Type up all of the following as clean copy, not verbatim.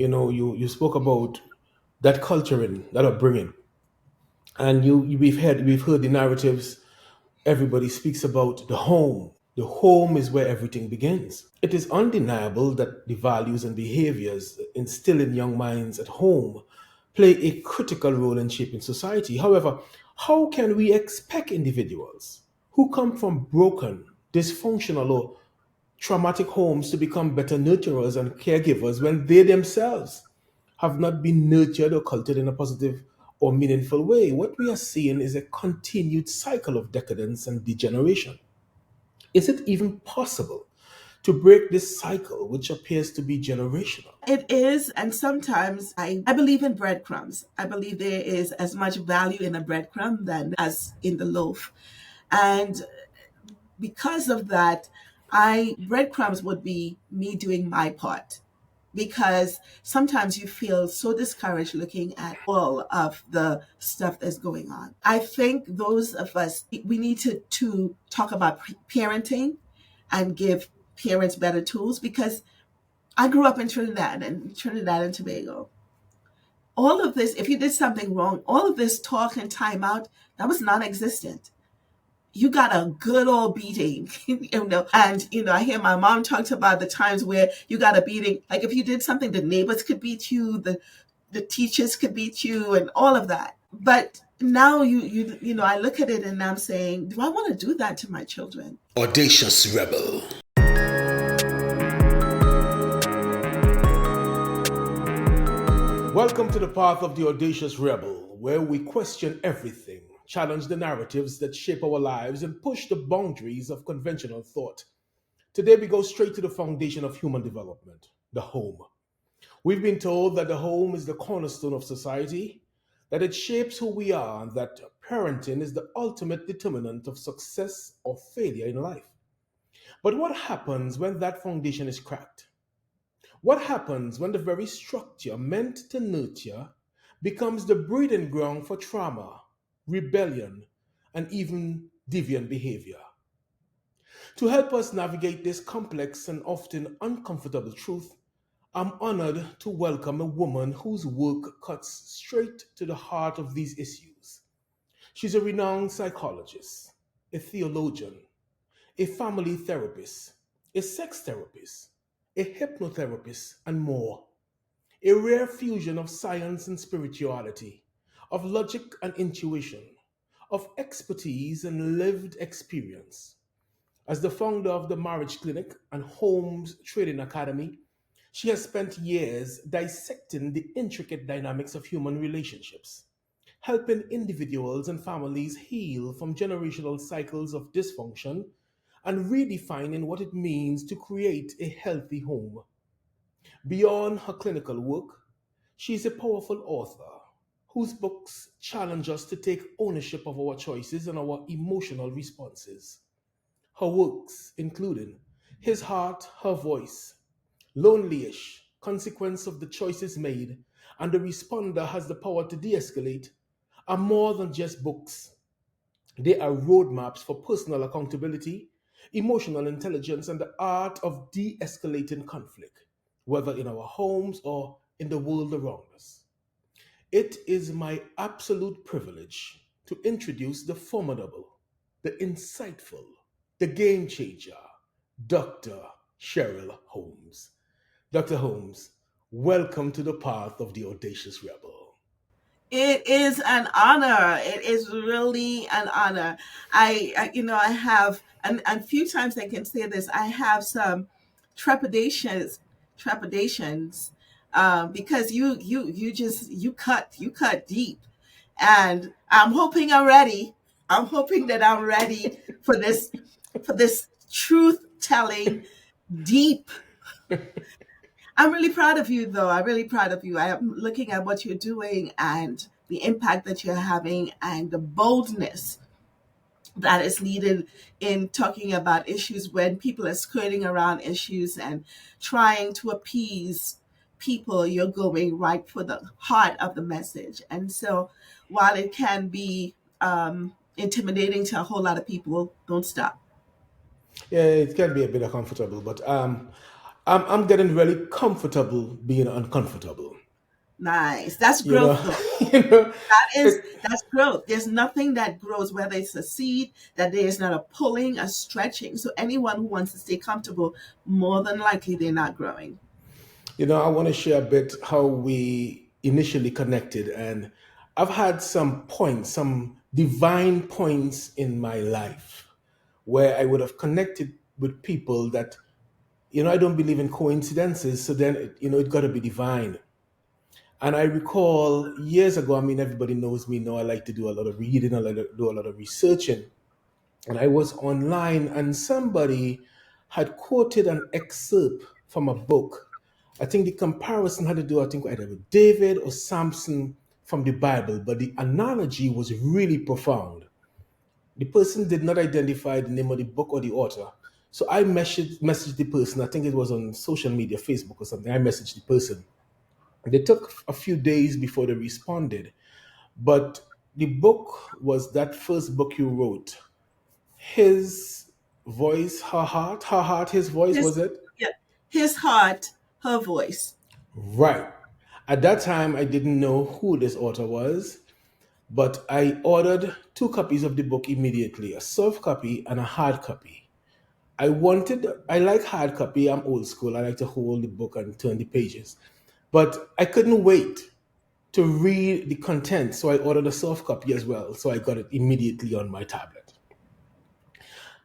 You spoke about that culturing, that upbringing, and we've heard the narratives. Everybody speaks about the home. The home is where everything begins. It is undeniable that the values and behaviors instilled in young minds at home play a critical role in shaping society. However, how can we expect individuals who come from broken, dysfunctional, or traumatic homes to become better nurturers and caregivers when they themselves have not been nurtured or cultured in a positive or meaningful way? What we are seeing is a continued cycle of decadence and degeneration. Is it even possible to break this cycle, which appears to be generational? It is, and sometimes I believe in breadcrumbs. I believe there is as much value in a breadcrumb than as in the loaf. And because of that, I breadcrumbs would be me doing my part. Because sometimes you feel so discouraged looking at all of the stuff that's going on. I think those of us, we need to talk about parenting and give parents better tools, because I grew up in Trinidad and Tobago. All of this, if you did something wrong, all of this talk and timeout, that was non-existent. You got a good old beating, and I hear my mom talked about the times where you got a beating. Like if you did something, the neighbors could beat you, the teachers could beat you, and all of that. But now I look at it and I'm saying, do I want to do that to my children? Audacious rebel. Welcome to the path of the audacious rebel, where we question everything, challenge the narratives that shape our lives, and push the boundaries of conventional thought. Today, we go straight to the foundation of human development, the home. We've been told that the home is the cornerstone of society, that it shapes who we are, and that parenting is the ultimate determinant of success or failure in life. But what happens when that foundation is cracked? What happens when the very structure meant to nurture becomes the breeding ground for trauma, rebellion, and even deviant behavior? To help us navigate this complex and often uncomfortable truth, I'm honored to welcome a woman whose work cuts straight to the heart of these issues. She's a renowned psychologist, a theologian, a family therapist, a sex therapist, a hypnotherapist, and more. A rare fusion of science and spirituality, of logic and intuition, of expertise and lived experience. As the founder of the Marriage Clinic and Holmes Trading Academy, she has spent years dissecting the intricate dynamics of human relationships, helping individuals and families heal from generational cycles of dysfunction and redefining what it means to create a healthy home. Beyond her clinical work, she is a powerful author whose books challenge us to take ownership of our choices and our emotional responses. Her works, including His Heart, Her Voice, Lonelyish, Consequence of the Choices Made, and The Responder Has the Power to De Escalate, are more than just books. They are roadmaps for personal accountability, emotional intelligence, and the art of de escalating conflict, whether in our homes or in the world around us. It is my absolute privilege to introduce the formidable, the insightful, the game changer, Dr. Cheryl Holmes. Dr. Holmes, welcome to the path of the audacious rebel. It is an honor. It is really an honor. I have, and few times I can say this. I have some trepidations, trepidations, because you cut deep, and I'm hoping I'm ready. I'm hoping that I'm ready for this truth telling deep. I'm really proud of you, though. I'm really proud of you. I am looking at what you're doing and the impact that you're having and the boldness that is needed in talking about issues when people are skirting around issues and trying to appease people. You're going right for the heart of the message. And so while it can be intimidating to a whole lot of people, don't stop. Yeah, it can be a bit uncomfortable, but I'm getting really comfortable being uncomfortable. Nice. That's You growth know, though. you know, it, That's growth. There's nothing that grows, whether it's a seed, that there is not a pulling, a stretching. So anyone who wants to stay comfortable, more than likely they're not growing. I want to share a bit how we initially connected, and I've had some points, some divine points in my life where I would have connected with people that, I don't believe in coincidences. So then, it got to be divine. And I recall years ago, I mean, everybody knows me now. I like to do a lot of reading, I like to do a lot of researching. And I was online, and somebody had quoted an excerpt from a book. I think the comparison had to do, I think, either with David or Samson from the Bible, but the analogy was really profound. The person did not identify the name of the book or the author. So I messaged the person. I think it was on social media, Facebook or something. I messaged the person. They took a few days before they responded. But the book was that first book you wrote. His voice, her heart, his voice, His was it? Yeah, his heart, her voice. Right. At that time, I didn't know who this author was, but I ordered two copies of the book immediately, a soft copy and a hard copy. I like hard copy. I'm old school. I like to hold the book and turn the pages. But I couldn't wait to read the content, so I ordered a soft copy as well. So I got it immediately on my tablet.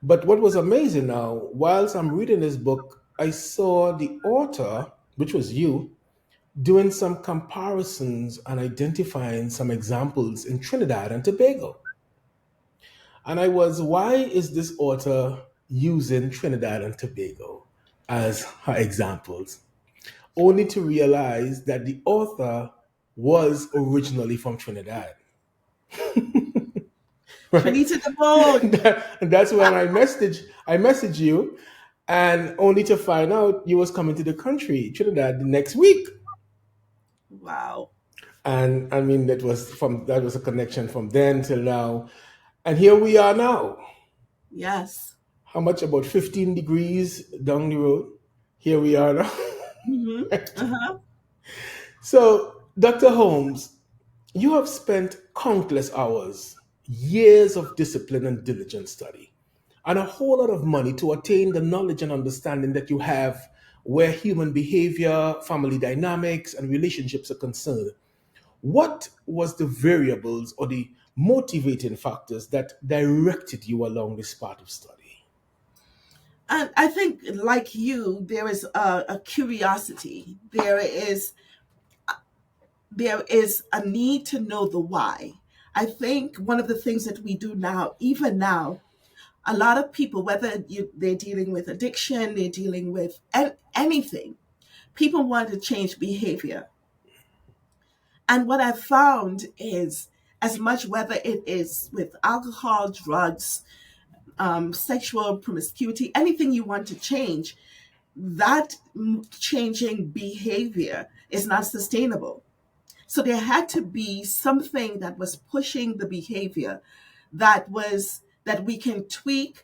But what was amazing now, whilst I'm reading this book, I saw the author, which was you, doing some comparisons and identifying some examples in Trinidad and Tobago. And I was, why is this author using Trinidad and Tobago as her examples? Only to realize that the author was originally from Trinidad, right? Trinity to the bone. And that's when I messaged you, and only to find out you was coming to the country, Trinidad, the next week. Wow. And I mean, that was a connection from then till now, and here we are now. Yes. How much? About 15 degrees down the road. Here we are now. Mm-hmm. Uh-huh. So, Dr. Holmes, you have spent countless hours, years of discipline and diligent study, and a whole lot of money to attain the knowledge and understanding that you have where human behavior, family dynamics, and relationships are concerned. What was the variables or the motivating factors that directed you along this path of study? And I think, like you, there is a curiosity. There is a need to know the why. I think one of the things that we do now, even now, a lot of people, they're dealing with addiction, they're dealing with anything, people want to change behavior. And what I've found is, as much whether it is with alcohol, drugs, sexual promiscuity, anything you want to change, that changing behavior is not sustainable. So there had to be something that was pushing the behavior that we can tweak,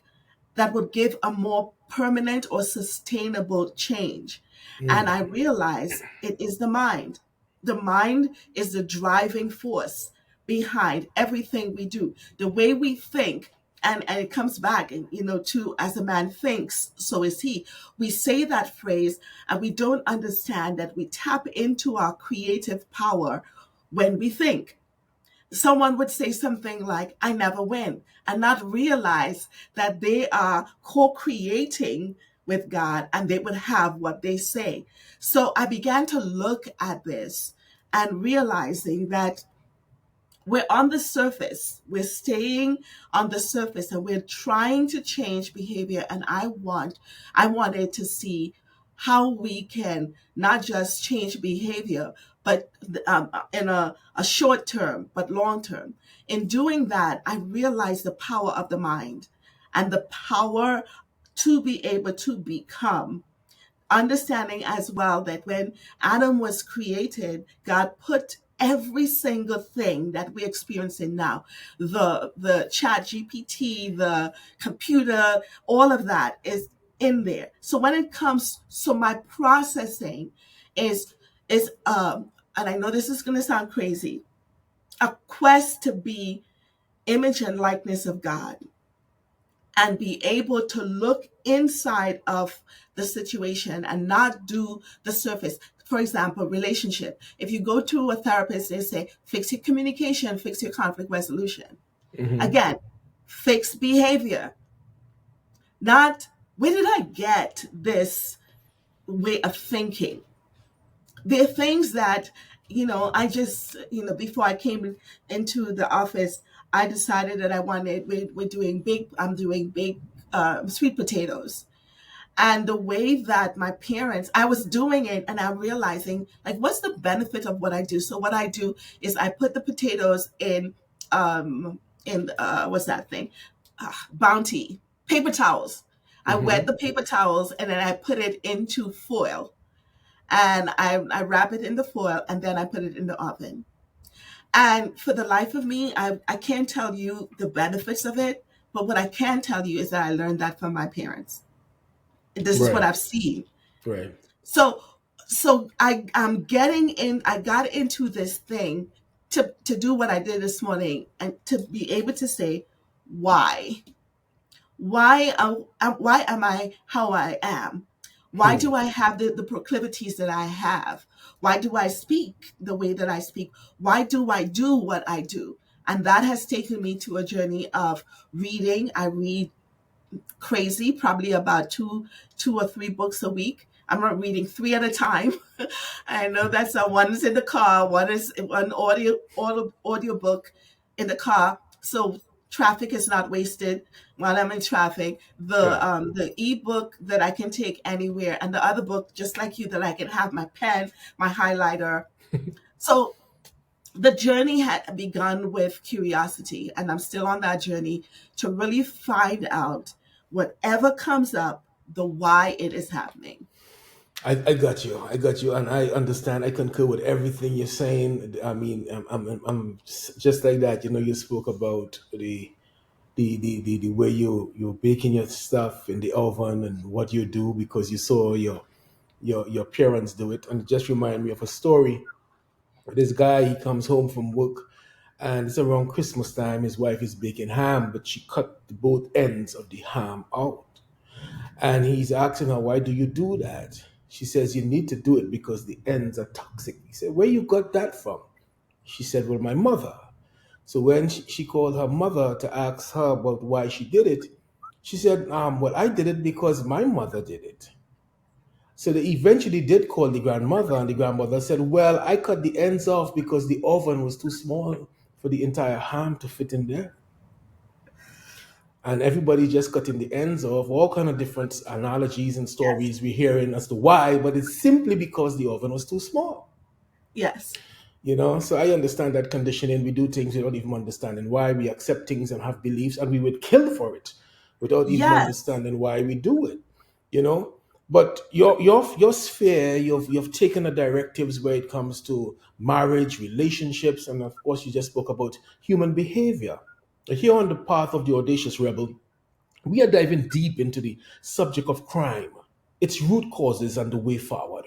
that would give a more permanent or sustainable change. And Mm, I realize it is the mind. The mind is the driving force behind everything we do. The way we think, and it comes back, to as a man thinks, so is he. We say that phrase and we don't understand that we tap into our creative power when we think. Someone would say something like, I never win, and not realize that they are co creating with God and they would have what they say. So I began to look at this and realizing that we're on the surface, we're staying on the surface and we're trying to change behavior. And I wanted to see how we can not just change behavior, but in a short term, but long term. In doing that, I realized the power of the mind and the power to be able to become, understanding as well that when Adam was created, God put every single thing that we're experiencing now, the chat GPT, the computer, all of that is in there. So when it comes, so my processing is and I know this is going to sound crazy, a quest to be image and likeness of God and be able to look inside of the situation and not do the surface. For example, relationship. If you go to a therapist, they say, fix your communication, fix your conflict resolution. Hmm. Again, fix behavior. Not, where did I get this way of thinking? There are things that, I just, before I came into the office, I decided that I'm doing big sweet potatoes. And the way that my parents, I was doing it and I'm realizing, like, what's the benefit of what I do? So what I do is I put the potatoes in what's that thing? Bounty, paper towels. I wet Hmm. the paper towels and then I put it into foil and I wrap it in the foil and then I put it in the oven. And for the life of me, I can't tell you the benefits of it, but what I can tell you is that I learned that from my parents. This is what Right. I've seen. Right. So I got into this thing to do what I did this morning and to be able to say why. Why am I how I am? Why Hmm. do I have the proclivities that I have? Why do I speak the way that I speak? Why do I do what I do? And that has taken me to a journey of reading. I read crazy, probably about two or three books a week. I'm not reading three at a time. I know that's one is in the car, one is an audio book in the car. So traffic is not wasted while I'm in traffic. Right. The ebook that I can take anywhere, and the other book, just like you, that I can have my pen, my highlighter. So the journey had begun with curiosity, and I'm still on that journey to really find out whatever comes up, the why it is happening. I got you. I got you, and I understand. I concur with everything you're saying. I mean, I'm just like that. You know, you spoke about the way you're baking your stuff in the oven and what you do because you saw your parents do it, and it just reminded me of a story. This guy, he comes home from work, and it's around Christmas time. His wife is baking ham, but she cut both ends of the ham out. And he's asking her, why do you do that? She says, you need to do it because the ends are toxic. He said, where you got that from? She said, well, my mother. So when she called her mother to ask her about why she did it, she said, well, I did it because my mother did it. So they eventually did call the grandmother, and the grandmother said, well, I cut the ends off because the oven was too small for the entire ham to fit in there. And everybody just cutting the ends off, all kind of different analogies and Yes. stories we're hearing as to why, but it's simply because the oven was too small. Yes. You know, so I understand that conditioning. We do things without even understanding why. We accept things and have beliefs, and we would kill for it without even Yes. understanding why we do it. You know, but your sphere, you've taken the directives where it comes to marriage, relationships, and of course, you just spoke about human behavior. Here on the path of the audacious rebel, we are diving deep into the subject of crime, its root causes, and the way forward.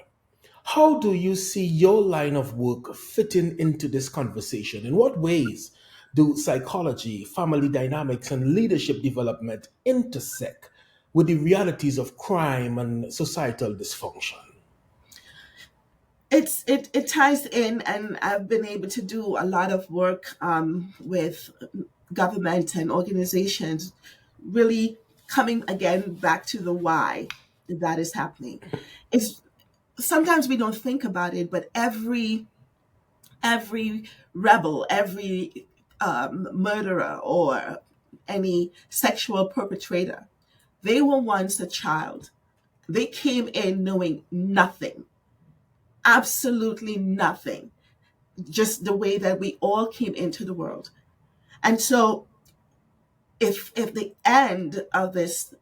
How do you see your line of work fitting into this conversation? In what ways do psychology, family dynamics, and leadership development intersect with the realities of crime and societal dysfunction? It ties in, and I've been able to do a lot of work with government and organizations, really coming again back to the why that is happening. It's sometimes we don't think about it, but every rebel, every murderer, or any sexual perpetrator, they were once a child. They came in knowing nothing, absolutely nothing, just the way that we all came into the world. And so if the end of this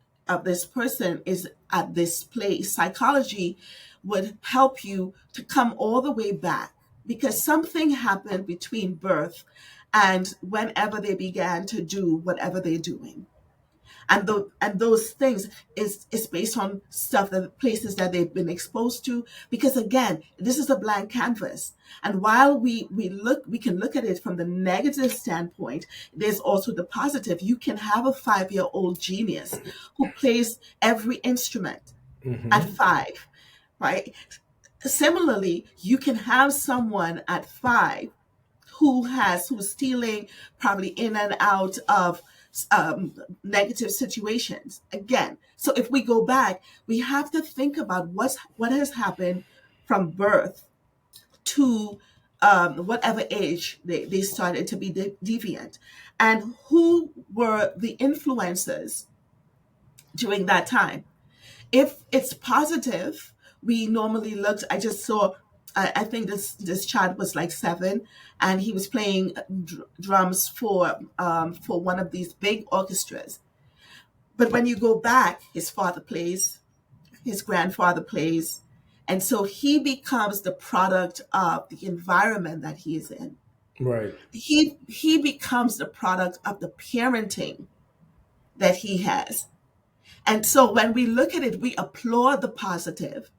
person is at this place, psychology would help you to come all the way back, because something happened between birth and whenever they began to do whatever they're doing. And those things is based on stuff, that places that they've been exposed to, because again, this is a blank canvas. And while we can look at it from the negative standpoint, there's also the positive. You can have a 5-year-old genius who plays every instrument at Hmm. 5, right? Similarly, you can have someone at 5 who's stealing, probably in and out of negative situations again. So if we go back, we have to think about what has happened from birth to whatever age they started to be deviant, and who were the influencers during that time. If it's positive, we normally looked. I just saw. I think this child was like 7, and he was playing drums for one of these big orchestras. But when you go back, his father plays, his grandfather plays, and so he becomes the product of the environment that he is in. Right. He becomes the product of the parenting that he has. And so when we look at it, we applaud the positive,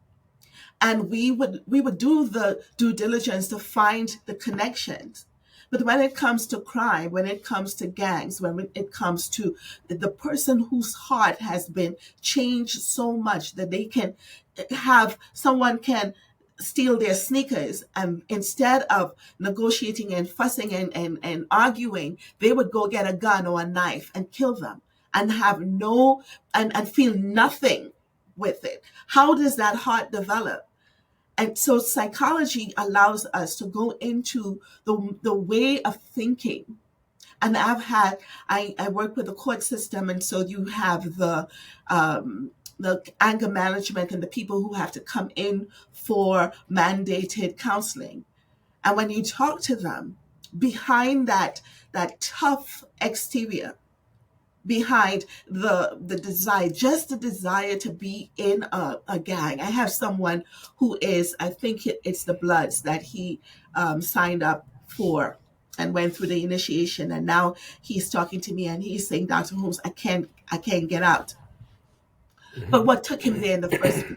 and we would do the due diligence to find the connections. But when it comes to crime, when it comes to gangs, when it comes to the person whose heart has been changed so much that they can have someone can steal their sneakers, and instead of negotiating and fussing and arguing, they would go get a gun or a knife and kill them, and have no and feel nothing with it. How does that heart develop? And so psychology allows us to go into the way of thinking. And I work with the court system, and so you have the anger management and the people who have to come in for mandated counseling. And when you talk to them, behind that tough exterior, behind the desire, just the desire to be in a gang. I have someone who is, I think it's the Bloods that he signed up for and went through the initiation, and now he's talking to me and he's saying, Dr. Holmes, I can't get out. But what took him there in the first place?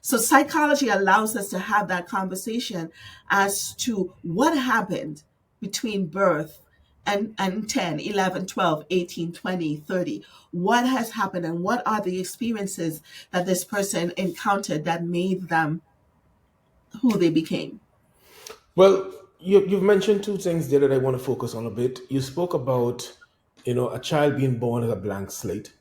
So psychology allows us to have that conversation as to what happened between birth and 10, 11, 12, 18, 20, 30. What has happened, and what are the experiences that this person encountered that made them who they became? Well, you've mentioned two things there that I want to focus on a bit. You spoke about, a child being born as a blank slate,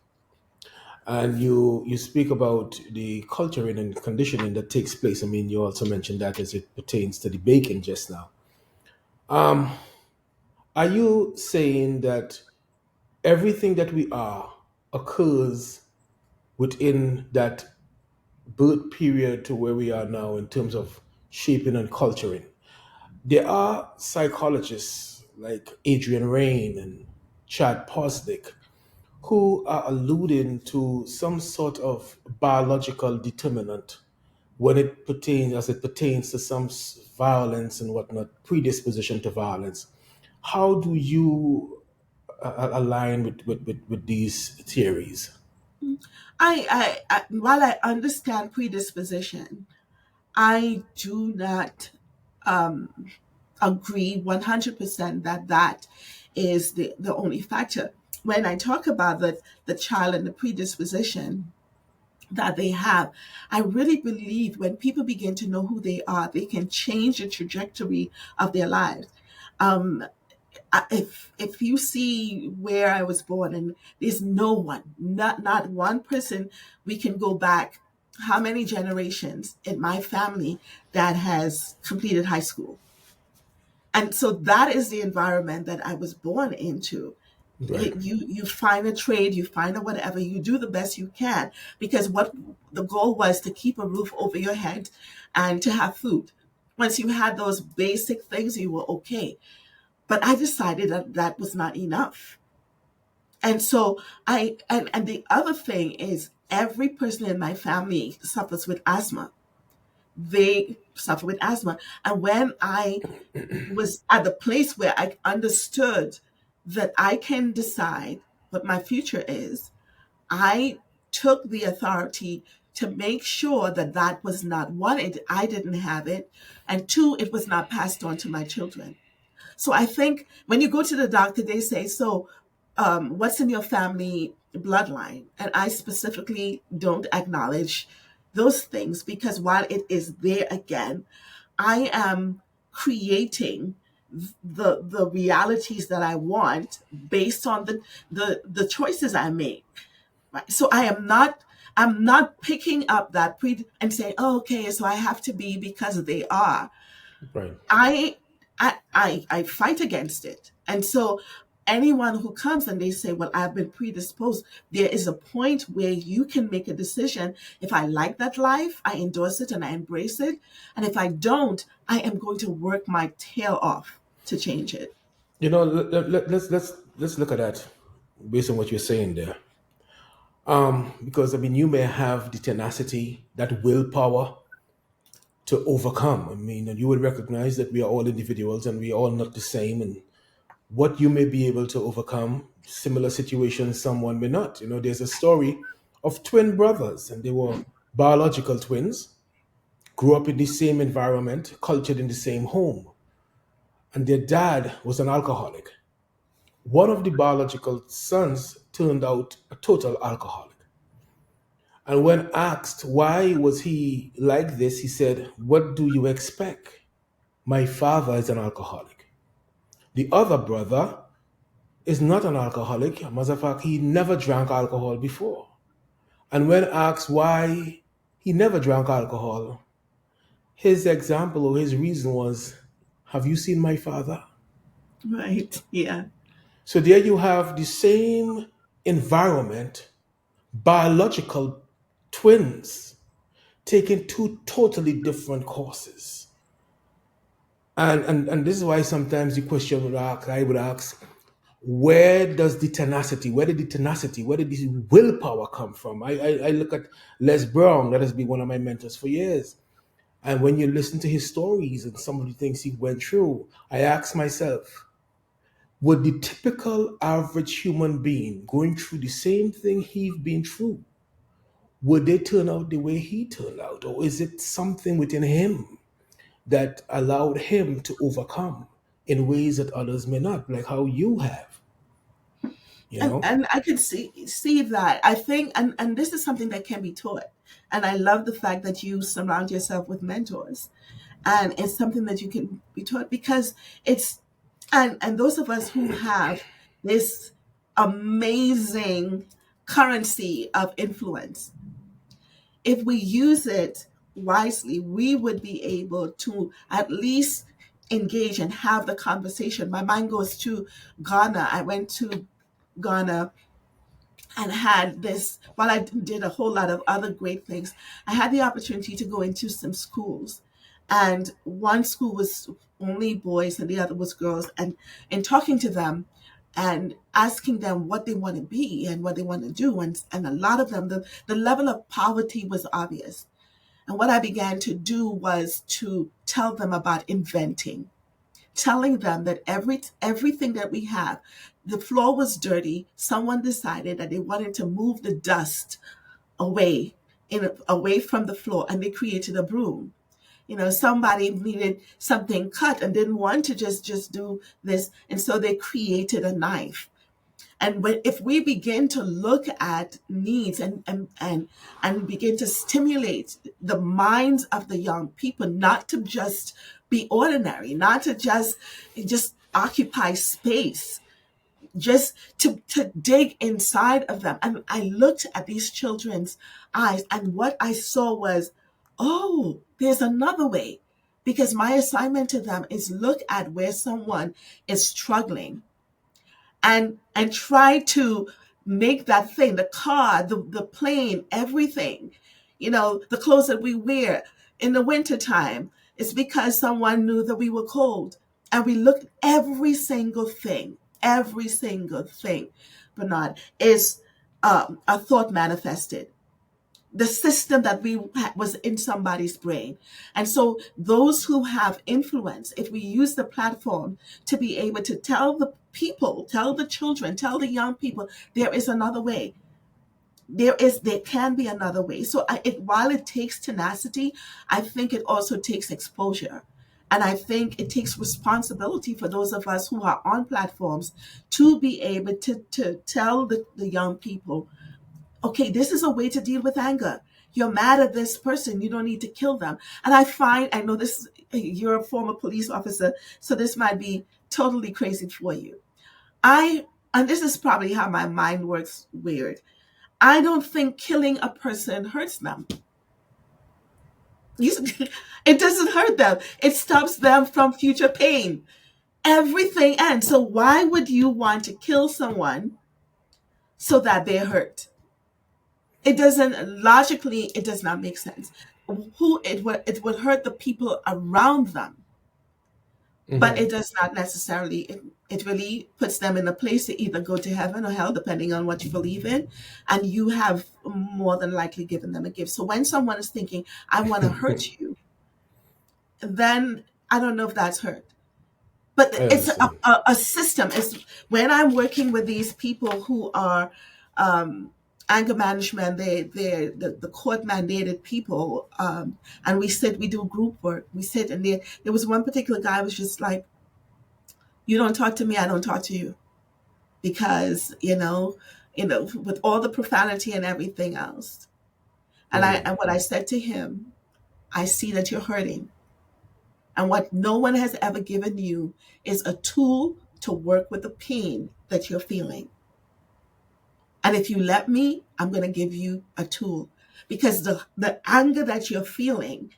and you speak about the culturing and conditioning that takes place. I mean, you also mentioned that as it pertains to the baking just now. Um, are you saying that everything that we are occurs within that birth period to where we are now in terms of shaping and culturing? There are psychologists like Adrian Rain and Chad Posnick who are alluding to some sort of biological determinant when it pertains to some violence and whatnot, predisposition to violence. How do you align with these theories? While I understand predisposition, I do not agree 100% that that is the only factor. When I talk about the child and the predisposition that they have, I really believe when people begin to know who they are, they can change the trajectory of their lives. Um, if you see where I was born, and there's no one, not one person, we can go back how many generations in my family that has completed high school. And so that is the environment that I was born into. Right. You find a trade, you find a whatever, you do the best you can, because what the goal was to keep a roof over your head and to have food. Once you had those basic things, you were okay. But I decided that that was not enough. And so and the other thing is, every person in my family suffers with asthma. They suffer with asthma. And when I was at the place where I understood that I can decide what my future is, I took the authority to make sure that that was not one, I didn't have it, and two, it was not passed on to my children. So I think when you go to the doctor, they say, so what's in your family bloodline? And I specifically don't acknowledge those things because while it is there again, I am creating the realities that I want based on the choices I make. Right? So I'm not picking up that and saying, oh, okay, so I have to be because they are. Right. I I fight against it. And so anyone who comes and they say, well, I've been predisposed, there is a point where you can make a decision. If I like that life, I endorse it and I embrace it. And if I don't, I am going to work my tail off to change it. Let's look at that based on what you're saying there. Because I mean, you may have the tenacity, that willpower to overcome. I mean, and you will recognize that we are all individuals and we are all not the same. And what you may be able to overcome, similar situations, someone may not. There's a story of twin brothers, and they were biological twins, grew up in the same environment, cultured in the same home, and their dad was an alcoholic. One of the biological sons turned out a total alcoholic. And when asked why was he like this, he said, "What do you expect? My father is an alcoholic. The other brother is not an alcoholic. As a matter of fact, he never drank alcohol before." And when asked why he never drank alcohol, his example or his reason was, "Have you seen my father?" Right. Yeah. So there you have the same environment, biological twins taking two totally different courses. And this is why sometimes the question I would ask, where did the tenacity, where did this willpower come from? I look at Les Brown, that has been one of my mentors for years. And when you listen to his stories and some of the things he went through, I ask myself, would the typical average human being going through the same thing he's been through, would they turn out the way he turned out? Or is it something within him that allowed him to overcome in ways that others may not, like how you have, you know? And I can see that. I think and this is something that can be taught. And I love the fact that you surround yourself with mentors. And it's something that you can be taught because it's and those of us who have this amazing currency of influence, if we use it wisely, we would be able to at least engage and have the conversation. My mind goes to Ghana. I went to Ghana and had this, while I did a whole lot of other great things, I had the opportunity to go into some schools. And one school was only boys and the other was girls. And in talking to them and asking them what they want to be and what they want to do, and a lot of them, the level of poverty was obvious. And what I began to do was to tell them about inventing, telling them that everything that we have, the floor was dirty. Someone decided that they wanted to move the dust away, away from the floor, and they created a broom. Somebody needed something cut and didn't want to just do this, and so they created a knife. And if we begin to look at needs and begin to stimulate the minds of the young people, not to just be ordinary, not to just occupy space, just to dig inside of them. And I looked at these children's eyes, and what I saw was, oh, there's another way. Because my assignment to them is look at where someone is struggling and try to make that thing, the car, the plane, everything, the clothes that we wear in the wintertime. It's because someone knew that we were cold. And we look every single thing, Bernard, is a thought manifested. the system that was in somebody's brain. And so those who have influence, if we use the platform to be able to tell the people, tell the children, tell the young people, there is another way. There can be another way. So while it takes tenacity, I think it also takes exposure. And I think it takes responsibility for those of us who are on platforms to be able to tell the young people, okay, this is a way to deal with anger. You're mad at this person. You don't need to kill them. And I know this, you're a former police officer, so this might be totally crazy for you. And this is probably how my mind works weird. I don't think killing a person hurts them. It doesn't hurt them. It stops them from future pain. Everything ends. So why would you want to kill someone so that they're hurt? It doesn't, logically, it does not make sense. It would hurt the people around them, but Hmm. it does not necessarily. It really puts them in a place to either go to heaven or hell, depending on what you believe in, and you have more than likely given them a gift. So when someone is thinking, "I want to hurt you," then I don't know if that's hurt. But I it's understand. a system. It's when I'm working with these people who are um, anger management, they're the court mandated people, and we do group work. We sit and there was one particular guy was just like, "You don't talk to me, I don't talk to you," because with all the profanity and everything else. And what I said to him, I see that you're hurting. And what no one has ever given you is a tool to work with the pain that you're feeling. And if you let me, I'm going to give you a tool. Because the anger that you're feeling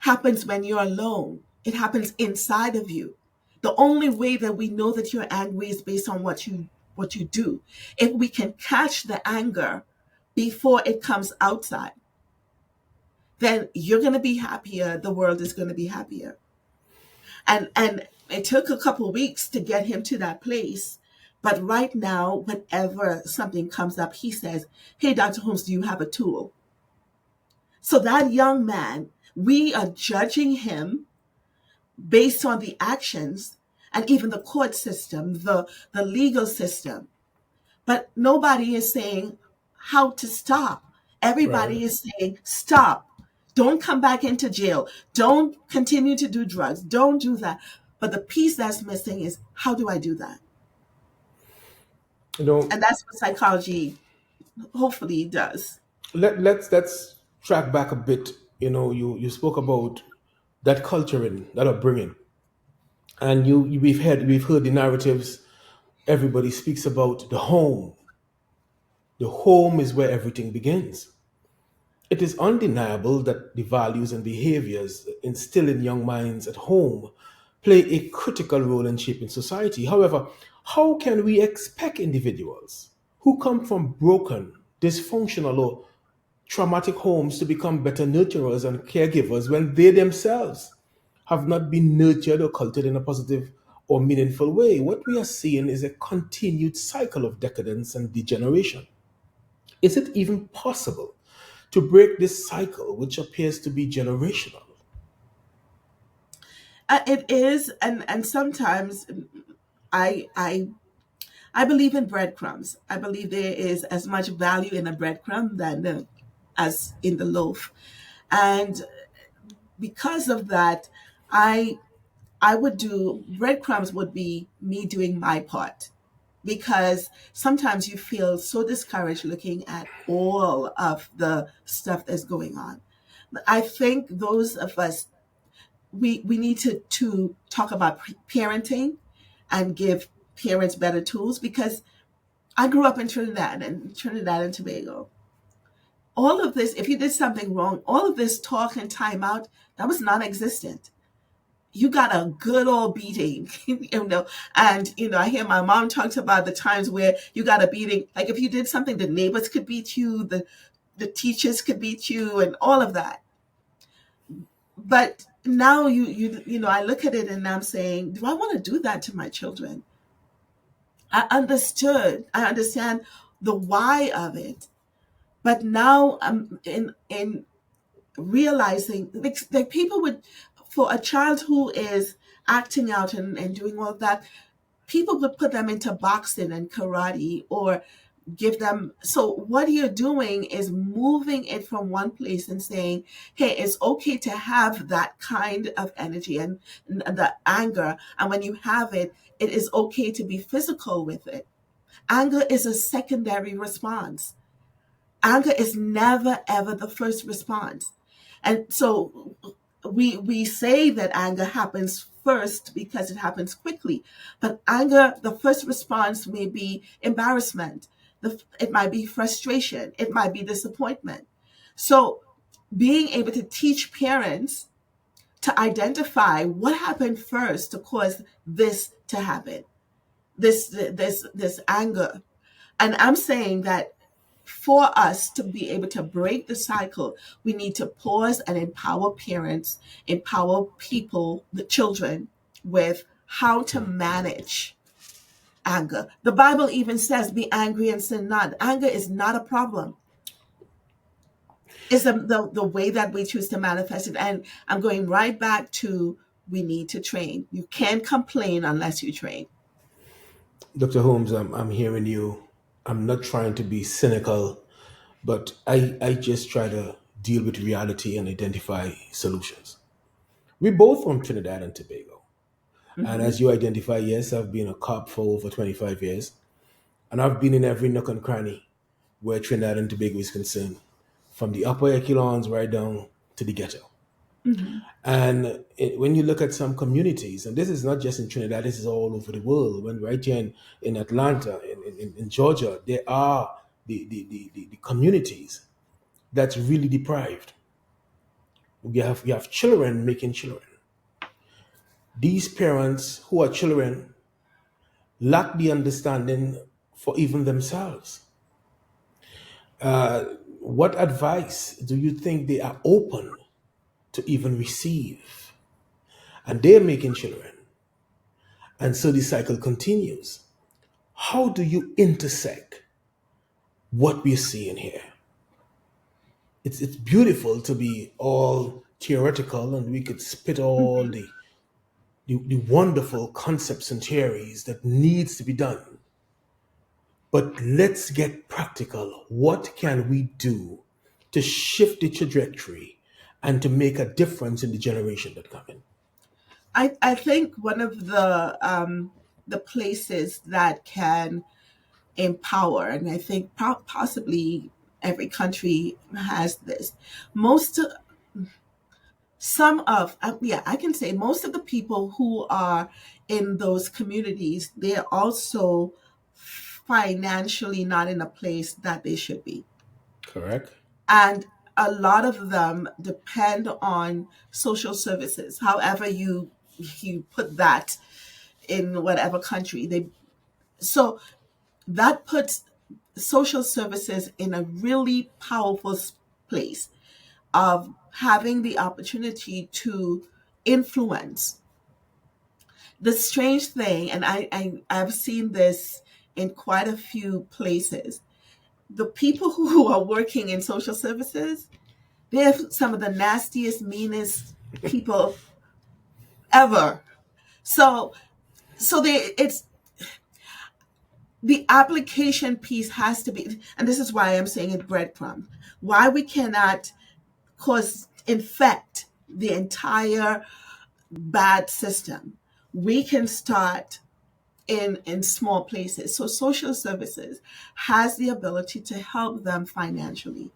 happens when you're alone, it happens inside of you. The only way that we know that you're angry is based on what you do. If we can catch the anger before it comes outside, then you're going to be happier. The world is going to be happier. And it took a couple weeks to get him to that place. But right now, whenever something comes up, he says, "Hey, Dr. Holmes, do you have a tool?" So that young man, we are judging him based on the actions and even the court system, the legal system. But nobody is saying how to stop. Right. Everybody is saying, stop. Don't come back into jail. Don't continue to do drugs. Don't do that. But the piece that's missing is, how do I do that? You know, And that's what psychology hopefully does. let's track back a bit. You spoke about that culturing, that upbringing, and we've heard the narratives. Everybody speaks about the home. The home is where everything begins. It is undeniable that the values and behaviors instilled in young minds at home play a critical role in shaping society. However, how can we expect individuals who come from broken, dysfunctional, or traumatic homes to become better nurturers and caregivers when they themselves have not been nurtured or cultured in a positive or meaningful way? What we are seeing is a continued cycle of decadence and degeneration. Is it even possible to break this cycle, which appears to be generational? It is, and sometimes I I I believe in breadcrumbs. I believe there is as much value in a breadcrumb than as in the loaf, and because of that, I I would do breadcrumbs would be me doing my part, because sometimes you feel so discouraged looking at all of the stuff that's going on. I think those of us, we need to talk about parenting and give parents better tools, because I grew up in Trinidad and Tobago. All of this, if you did something wrong, all of this talk and timeout, that was non-existent. You got a good old beating, and I hear my mom talks about the times where you got a beating. Like if you did something, the neighbors could beat you, the teachers could beat you, and all of that. But now I look at it and I'm saying, do I want to do that to my children? I understand the why of it, But now in realizing, like people would, for a child who is acting out and doing all that, people would put them into boxing and karate, or give them. So what you're doing is moving it from one place and saying, hey, it's okay to have that kind of energy and the anger, and when you have it, it is okay to be physical with it. Anger is a secondary response. Anger is never ever the first response. And so we say that anger happens first because it happens quickly. But anger, the first response may be embarrassment. It might be frustration. It might be disappointment. So being able to teach parents to identify what happened first to cause this to happen, this anger. And I'm saying that for us to be able to break the cycle, we need to pause and empower parents, empower people, the children, with how to manage anger. The Bible even says, be angry and sin not. Anger is not a problem. It's the way that we choose to manifest it. And I'm going right back to, we need to train. You can't complain unless you train. Dr. Holmes, I'm hearing you. I'm not trying to be cynical, but I just try to deal with reality and identify solutions. We're both from Trinidad and Tobago. And Hmm. as you identify, yes, I've been a cop for over 25 years, and I've been in every nook and cranny where Trinidad and Tobago is concerned, from the upper echelons right down to the ghetto. Hmm. And when you look at some communities, and this is not just in Trinidad, this is all over the world. When right here in Atlanta, in Georgia, there are the communities that's really deprived. We have children making children. These parents who are children lack the understanding for even themselves. What advice do you think they are open to even receive? And they're making children. And so the cycle continues. How do you intersect what we're seeing here? It's beautiful to be all theoretical and we could spit all Hmm. the wonderful concepts and theories that needs to be done. But let's get practical. What can we do to shift the trajectory and to make a difference in the generation that come in? I think one of the places that can empower, and I think possibly every country has this. Most, some of, yeah, I can say most of the people who are in those communities, they're also financially not in a place that they should be. Correct? And a lot of them depend on social services, however you put that in whatever country they. So that puts social services in a really powerful place of having the opportunity to influence. The strange thing, and I've seen this in quite a few places, the people who are working in social services, they're some of the nastiest, meanest people ever. So so they it's the application piece has to be, and this is why I'm saying it breadcrumbs. Why we cannot cause infect the entire bad system. We can start in small places. So social services has the ability to help them financially.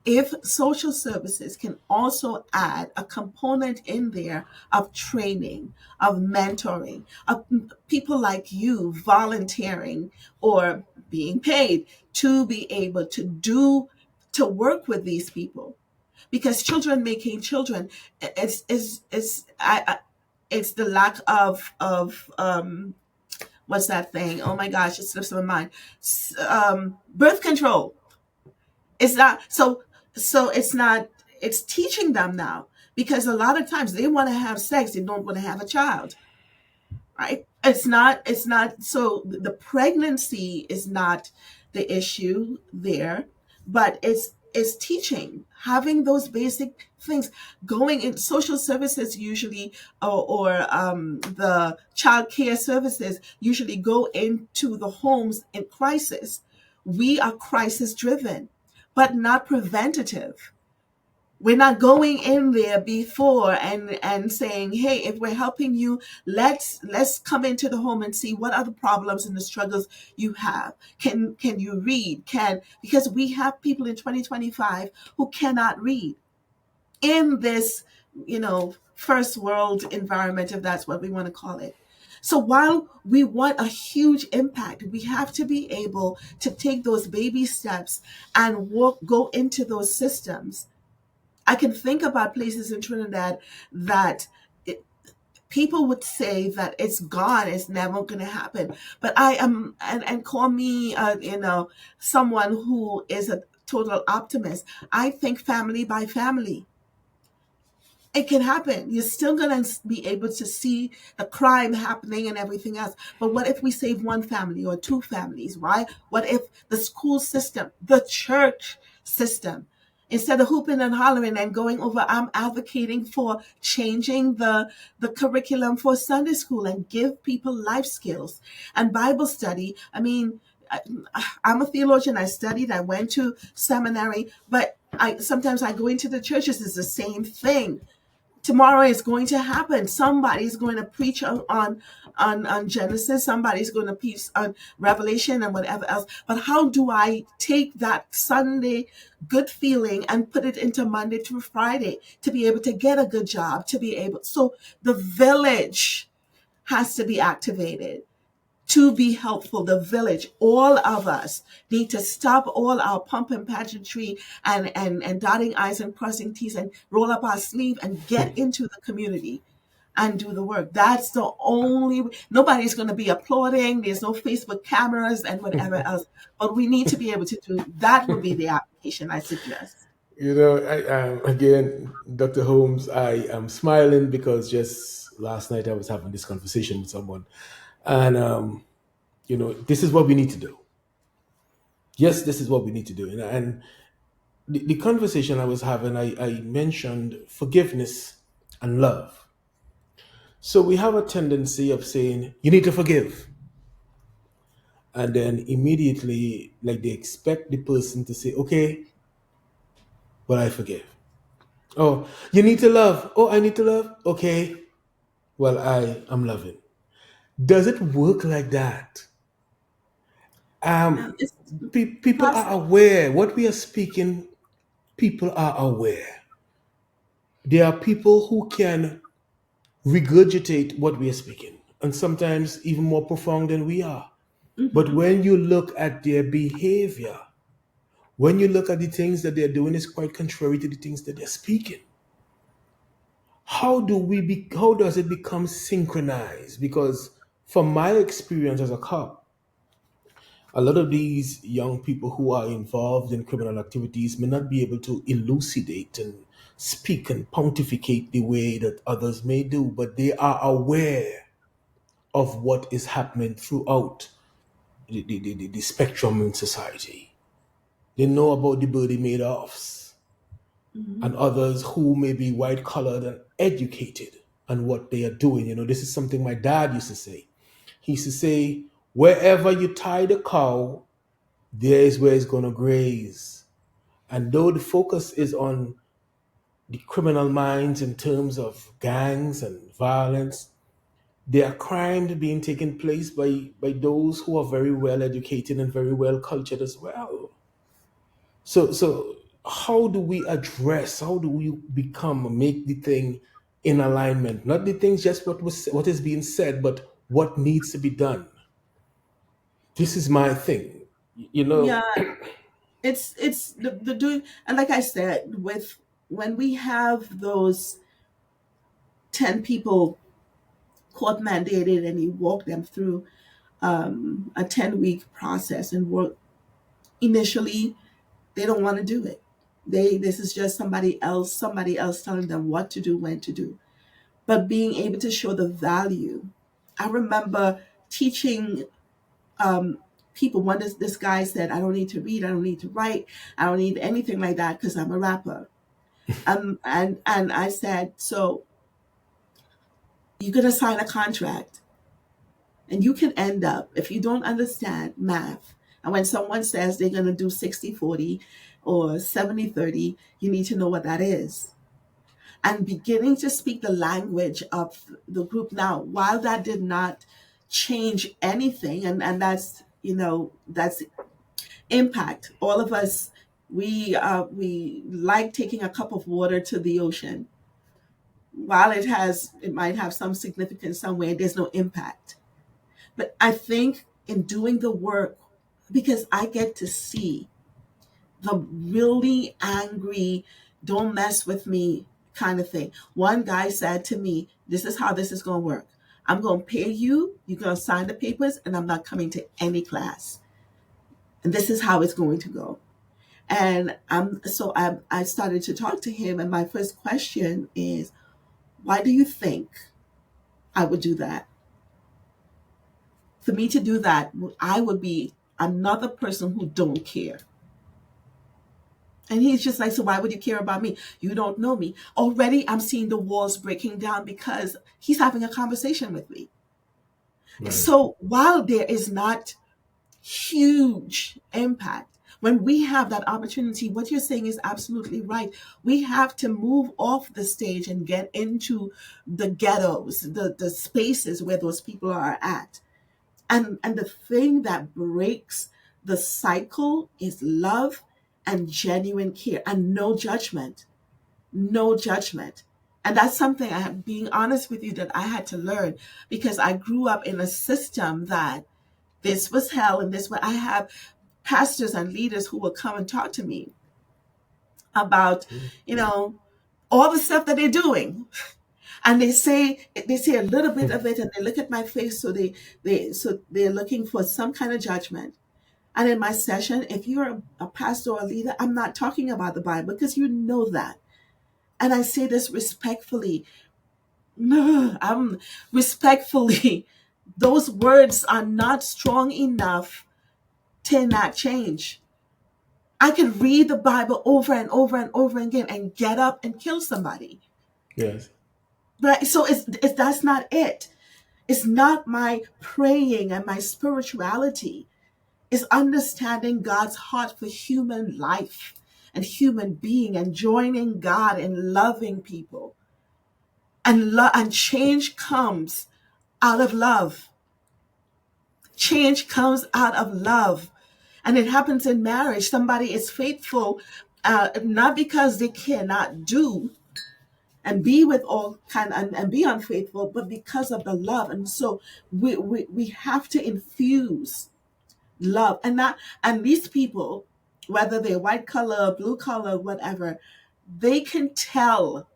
If social services can also add a component in there of training, of mentoring, of people like you volunteering or being paid to be able to to work with these people, because children making children, it's the lack of what's that thing? Oh my gosh, it slips my mind. Birth control. It's not so. So it's not. It's teaching them now, because a lot of times they want to have sex, they don't want to have a child, right? It's not. So the pregnancy is not the issue there. but it's teaching, having those basic things. Going in social services usually, or the child care services usually go into the homes in crisis. We are crisis driven, but not preventative. We're not going in there before and saying, hey, if we're helping you, let's come into the home and see what are the problems and the struggles you have. Can you read? Can Because we have people in 2025 who cannot read in this, first world environment, if that's what we want to call it. So while we want a huge impact, we have to be able to take those baby steps and go into those systems. I can think about places in Trinidad that it, people would say that it's gone, it's never going to happen. But I am, and call me, someone who is a total optimist. I think family by family, it can happen. You're still going to be able to see the crime happening and everything else. But what if we save one family or two families, right? What if the school system, the church system, instead of hooping and hollering and going over, I'm advocating for changing the curriculum for Sunday school and give people life skills and Bible study. I mean, I, I'm a theologian. I studied, I went to seminary, but sometimes I go into the churches, it's the same thing. Tomorrow is going to happen. Somebody's going to preach on Genesis. Somebody's going to preach on Revelation and whatever else. But how do I take that Sunday good feeling and put it into Monday through Friday to be able to get a good job, to be able? So the village has to be activated to be helpful. The village, all of us need to stop all our pump and pageantry and dotting I's and crossing T's and roll up our sleeve and get into the community and do the work. That's the only, nobody's going to be applauding. There's no Facebook cameras and whatever else, but we need to be able to do that. Would be the application I suggest. Again, Dr. Holmes, I am smiling because just last night I was having this conversation with someone, and this is what we need to do. Yes, this is what we need to do, and the conversation I was having, I mentioned forgiveness and love. So we have a tendency of saying you need to forgive, and then immediately, like they expect the person to say, "Okay, but I forgive." Oh, you need to love. Oh, I need to love. Okay, well, I am loving. Does it work like that? It's People are possible. aware what we are speaking. People are aware. There are people who can regurgitate what we are speaking, and sometimes even more profound than we are. But when you look at their behavior, when you look at the things that they're doing, is quite contrary to the things that they're speaking. How does it become synchronized? Because from my experience as a cop, a lot of these young people who are involved in criminal activities may not be able to elucidate and speak and pontificate the way that others may do, but they are aware of what is happening throughout the spectrum in society. They know about the Bernie Madoffs and others who may be white collared and educated on what they are doing. This is something my dad used to say. He used to say, wherever you tie the cow, there is where it's going to graze. And though the focus is on the criminal minds in terms of gangs and violence, there are crimes being taken place by those who are very well educated and very well cultured as well. So how do we address? How do we make the thing in alignment? Not the things just what is being said, but what needs to be done. This is my thing. You know, Yeah, it's the doing, and like I said, with when we have those 10 people court mandated and you walk them through a 10-week process and work, initially they don't want to do it. This is just somebody else telling them what to do, when to do. But being able to show the value. I remember teaching people. This guy said, I don't need to read, I don't need to write, I don't need anything like that because I'm a rapper. And I said, so you're going to sign a contract, and you can end up, if you don't understand math, and when someone says they're going to do 60-40 or 70-30, you need to know what that is. And beginning to speak the language of the group now, while that did not change anything, and that's, that's impact. All of us, we like taking a cup of water to the ocean. While it might have some significance somewhere, there's no impact. But I think in doing the work, because I get to see the really angry, don't mess with me kind of thing. One guy said to me, this is how this is going to work. I'm going to pay you, you're going to sign the papers, and I'm not coming to any class. And this is how it's going to go. And I started to talk to him, and my first question is, why do you think I would do that? For me to do that, I would be another person who don't care. And he's just like, so why would you care about me? You don't know me. Already I'm seeing the walls breaking down because he's having a conversation with me. Right. So while there is not huge impact, when we have that opportunity, what you're saying is absolutely right. We have to move off the stage and get into the ghettos, the spaces where those people are at. And the thing that breaks the cycle is love and genuine care and no judgment. No judgment. And that's something being honest with you, that I had to learn, because I grew up in a system that this was hell and this was, I have pastors and leaders who will come and talk to me about, all the stuff that they're doing. And they say a little bit of it, and they look at my face, so they're looking for some kind of judgment. And in my session, if you're a pastor or a leader, I'm not talking about the Bible, because you know that. And I say this respectfully. Respectfully, those words are not strong enough to enact change. I could read the Bible over and over and over again and get up and kill somebody. Yes. But so that's not it. It's not my praying and my spirituality. It's understanding God's heart for human life and human being, and joining God in loving people. And change comes out of love. Change comes out of love. And it happens in marriage. Somebody is faithful, not because they cannot do and be with all kind and be unfaithful, but because of the love. And so we have to infuse love, and these people, whether they're white collar, blue collar, whatever, they can tell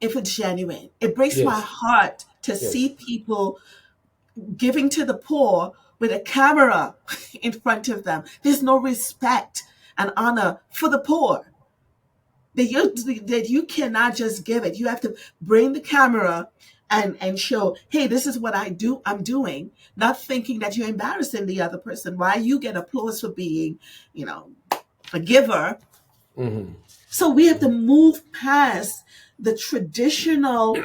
if it's genuine. It breaks my Yes. heart to see people giving to the poor with a camera in front of them. There's no respect and honor for the poor. That you cannot just give it. You have to bring the camera and show, hey, this is what I'm doing, not thinking that you're embarrassing the other person. Why you get applause for being, a giver. Mm-hmm. So we have to move past the traditional,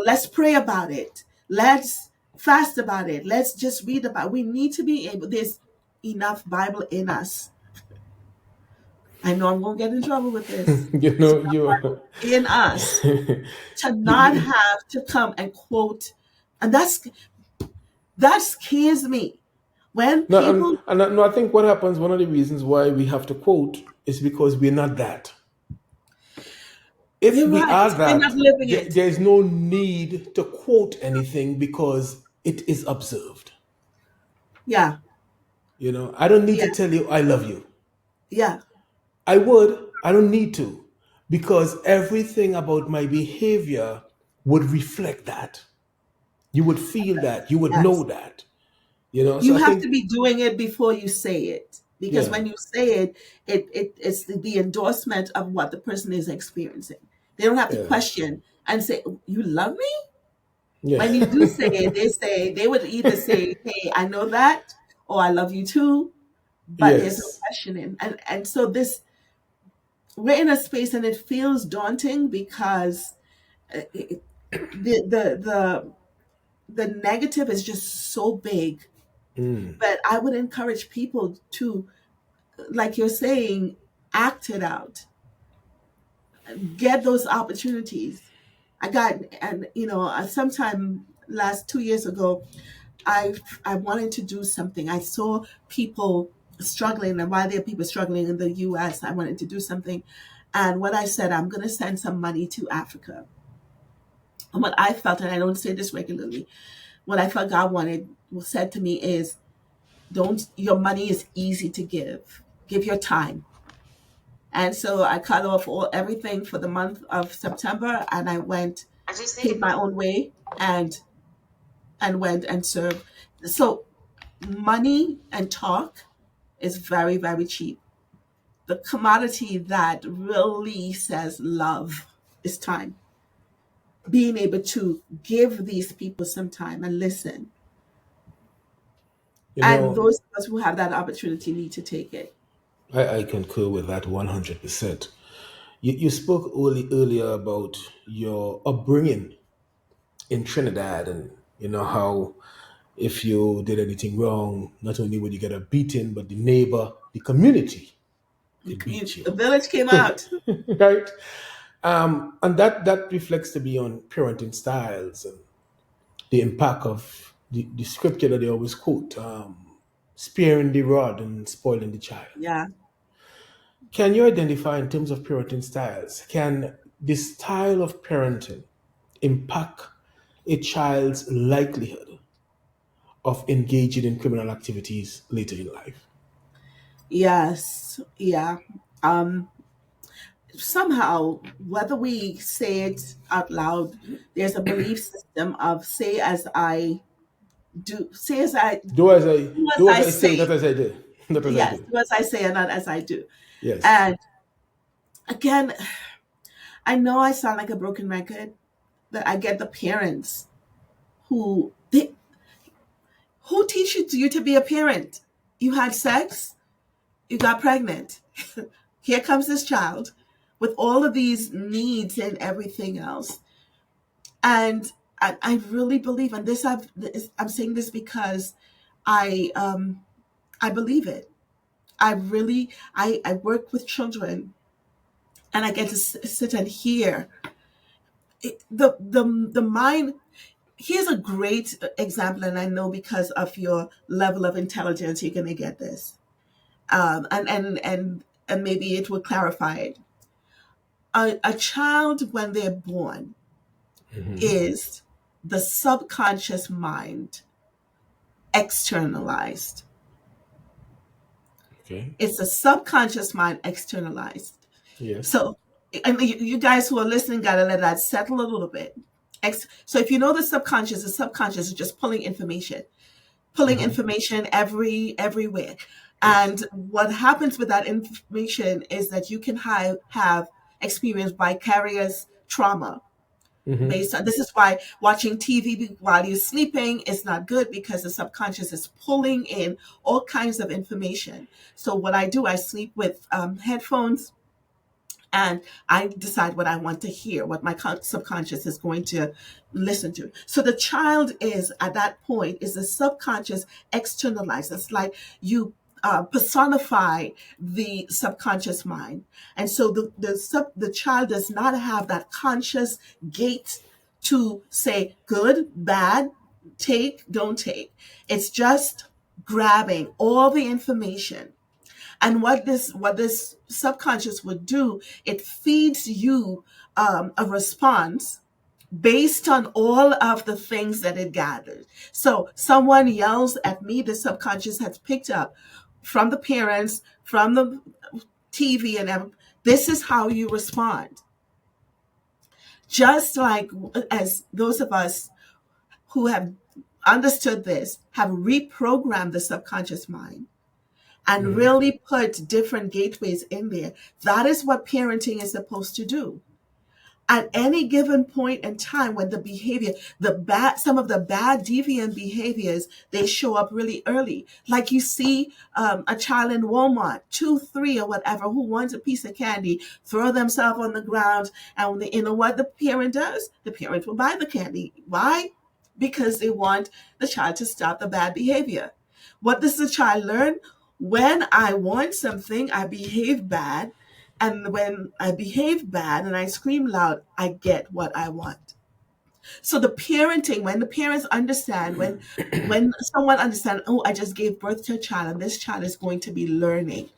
let's pray about it. Let's fast about it. Let's just read about it. We need to be able, there's enough Bible in us. I know I'm going to get in trouble with this. You In us to not have to come and quote. And that scares me. When no, people, no, I think what happens, one of the reasons why we have to quote is because we're not that. If you're we right, are we're not that, living it. there's no need to quote anything because it is observed. Yeah, I don't need to yeah, tell you I love you. yeah. I don't need to, because everything about my behavior would reflect that. You would feel that, you would know Yes. that. So You I have to think, be doing it before you say it. Because yeah, when you say it, it's the endorsement of what the person is experiencing. They don't have to yeah, question and say, you love me? yeah. When you do say it, they would either say, hey, I know that, oh, I love you too, but there's no Yes. questioning. And so this, we're in a space and it feels daunting because it, the negative is just so big. Mm. But I would encourage people to, like you're saying, act it out, get those opportunities. I got, and sometime last 2 years ago, I wanted to do something. I saw people struggling, and why there are people struggling in the U.S. I wanted to do something, and what I said, I'm going to send some money to Africa. And what I felt, and I don't say this regularly, what I felt God said to me is, don't. Your money is easy to give. Give your time. And so I cut off everything for the month of September, and I went, paid my own way, and went and served. So money and talk is very, very cheap. The commodity that really says love is time. Being able to give these people some time and listen. You And know, those of us who have that opportunity need to take it. I concur with that 100%. You spoke earlier about your upbringing in Trinidad, and you know how if you did anything wrong, not only would you get a beating, but the neighbor, the community could beat you. The village came out. Right? And that reflects to be on parenting styles and the impact of the scripture that they always quote, sparing the rod and spoiling the child. Yeah. Can you identify in terms of parenting styles, can this style of parenting impact a child's likelihood of engaging in criminal activities later in life? Yes. Yeah. Um, Somehow, whether we say it out loud, there's a belief system of say as I do as Do as I I say, not say. as I do. Not as I Yes, do. do as I say and not as I do. Yes. And again, I know I sound like a broken record, but I get the parents who teach you to be a parent. You had sex, you got pregnant. Here comes this child with all of these needs and everything else. And I really believe, and I'm saying this because I believe it. I work with children, and I get to sit and hear the mind. Here's a great example, and I know because of your level of intelligence, you're going to get this, and maybe it will clarify it. A child, when they're born, Hmm. is the subconscious mind externalized. Okay. It's the subconscious mind externalized. Yes. So, and you guys who are listening got to let that settle a little bit. So, if you know the subconscious is just pulling Hmm. information everywhere. Yes. And what happens with that information is that you can have experienced vicarious trauma Hmm. based on this is why watching TV while you're sleeping is not good because the subconscious is pulling in all kinds of information. So what I do, I sleep with headphones, and I decide what I want to hear, what my subconscious is going to listen to. So the child is at that point is the subconscious externalized. It's like you personify the subconscious mind, and so the child does not have that conscious gate to say good, bad, take, don't take. It's just grabbing all the information, and what this subconscious would do, it feeds you a response based on all of the things that it gathered. So someone yells at me, the subconscious has picked up from the parents, from the TV, and everything. This is how you respond. Just like as those of us who have understood this have reprogrammed the subconscious mind and Hmm. really put different gateways in there. That is what parenting is supposed to do. at any given point in time when the behavior, some of the bad deviant behaviors, they show up really early. Like you see a child in Walmart, 2, 3, or whatever, who wants a piece of candy, throw themselves on the ground, and you know what the parent does? The parent will buy the candy. Why? Because they want the child to stop the bad behavior. What does the child learn? When I want something, I behave bad, and when I behave bad and I scream loud, I get what I want. So the parenting, when the parents understand, when someone understands, oh, I just gave birth to a child and this child is going to be learning.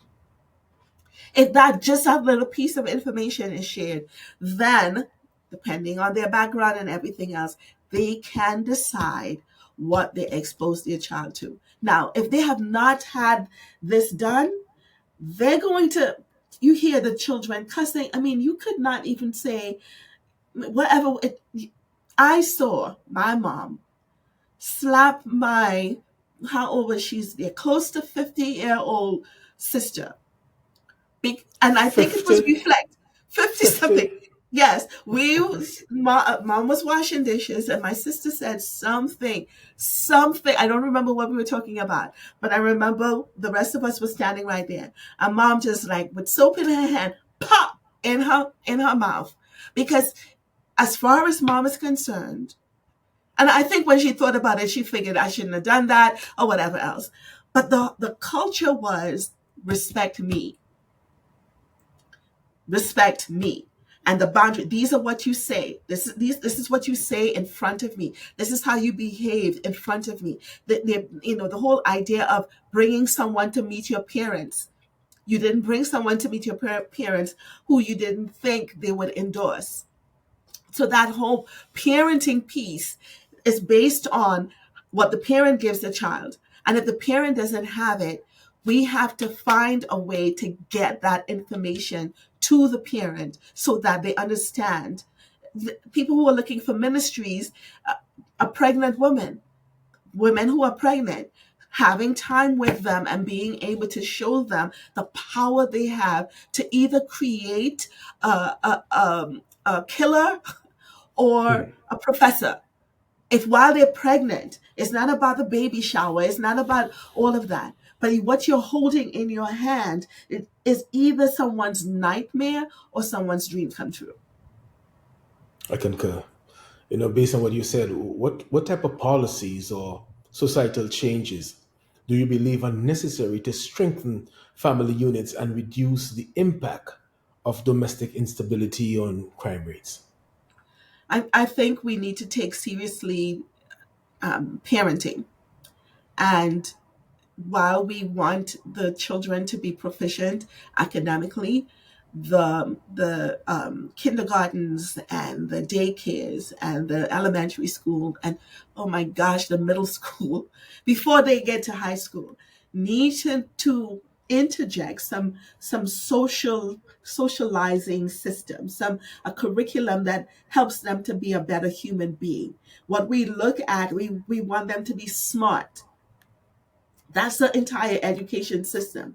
If that just that little piece of information is shared, then depending on their background and everything else, they can decide what they expose their child to. Now, if they have not had this done, they're going to, you hear the children cussing. I mean, you could not even say whatever it, I saw my mom slap my, how old was she, there close to 50-year-old sister. And I think it was 50? reflect 50 something. 50? Yes, Okay. mom was washing dishes, and my sister said something. I don't remember what we were talking about, but I remember the rest of us were standing right there, and mom just like with soap in her hand, pop in her mouth, because as far as mom is concerned, and I think when she thought about it, she figured I shouldn't have done that or whatever else. But the culture was respect me, respect me, and the boundary. These are what you say. This is what you say in front of me. This is how you behave in front of me. The whole idea of bringing someone to meet your parents. You didn't bring someone to meet your parents who you didn't think they would endorse. So that whole parenting piece is based on what the parent gives the child. And if the parent doesn't have it, we have to find a way to get that information to the parent so that they understand. People who are looking for ministries, a pregnant woman, women who are pregnant, having time with them and being able to show them the power they have to either create a killer or a professor. If while they're pregnant, it's not about the baby shower, it's not about all of that. But what you're holding in your hand is either someone's nightmare or someone's dream come true. I concur. Based on what you said, what type of policies or societal changes do you believe are necessary to strengthen family units and reduce the impact of domestic instability on crime rates? I think we need to take seriously parenting. And while we want the children to be proficient academically, the kindergartens and the daycares and the elementary school and, oh my gosh, the middle school before they get to high school need to interject some socializing system, some a curriculum that helps them to be a better human being. What we look at, we want them to be smart. That's the entire education system.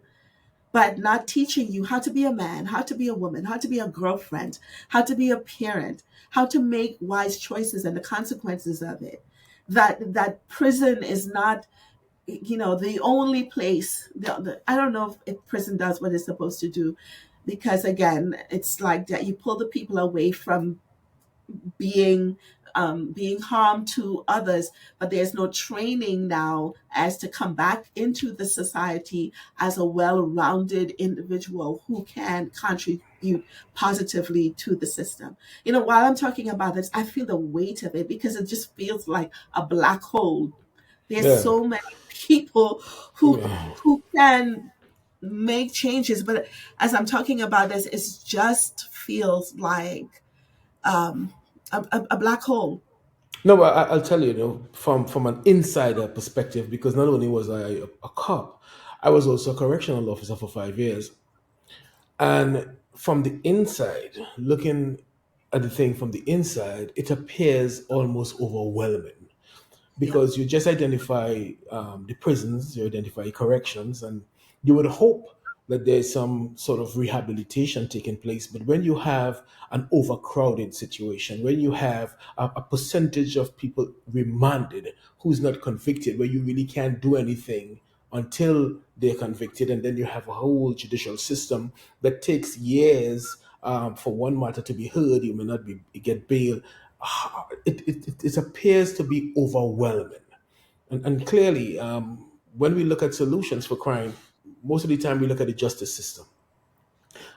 But not teaching you how to be a man, how to be a woman, how to be a girlfriend, how to be a parent, how to make wise choices and the consequences of it. That prison is not, the only place. I don't know if prison does what it's supposed to do, because again, it's like that you pull the people away from being being harm to others, but there's no training now as to come back into the society as a well-rounded individual who can contribute positively to the system. While I'm talking about this, I feel the weight of it because it just feels like a black hole. There's Yeah, so many people who yeah. who can make changes, but as I'm talking about this, it just feels like um, a black hole. No, I'll tell you, from an insider perspective, because not only was I a cop, I was also a correctional officer for 5 years. And from the inside, looking at the thing from the inside, it appears almost overwhelming Yep. because you just identify the prisons, you identify corrections, and you would hope that there's some sort of rehabilitation taking place. But when you have an overcrowded situation, when you have a percentage of people remanded who's not convicted, where you really can't do anything until they're convicted, and then you have a whole judicial system that takes years for one matter to be heard, you may not be get bail. It appears to be overwhelming. And clearly, when we look at solutions for crime, most of the time we look at the justice system,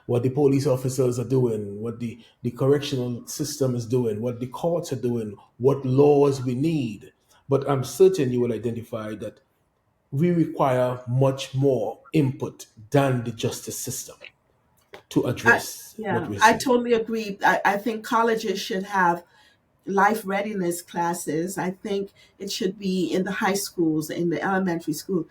what the police officers are doing, what the correctional system is doing, what the courts are doing, what laws we need. But I'm certain you will identify that we require much more input than the justice system to I, address what yeah, we're I seeing. totally agree. I think colleges should have life readiness classes. I think it should be in the high schools, in the elementary school,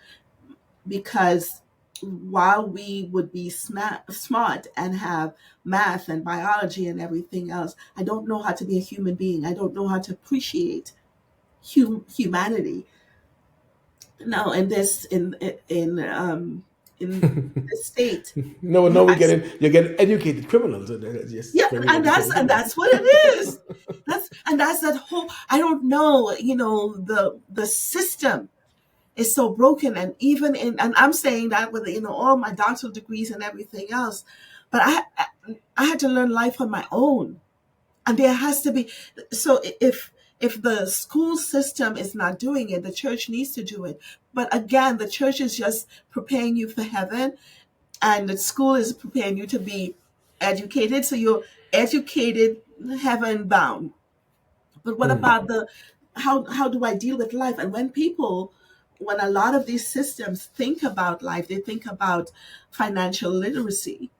because while we would be smart and have math and biology and everything else, I don't know how to be a human being. I don't know how to appreciate humanity. No, in this state, No, we no, I, you're getting educated criminals, and they're just yeah, criminal before you and know that's what it is. That's that whole. I don't know. The system is so broken, and even in, and I'm saying that with all my doctoral degrees and everything else, but I had to learn life on my own, and there has to be. So if the school system is not doing it, the church needs to do it. But again, the church is just preparing you for heaven, and the school is preparing you to be educated. So you're educated, heaven bound. But what it. about the how do I deal with life? And when a lot of these systems think about life, they think about financial literacy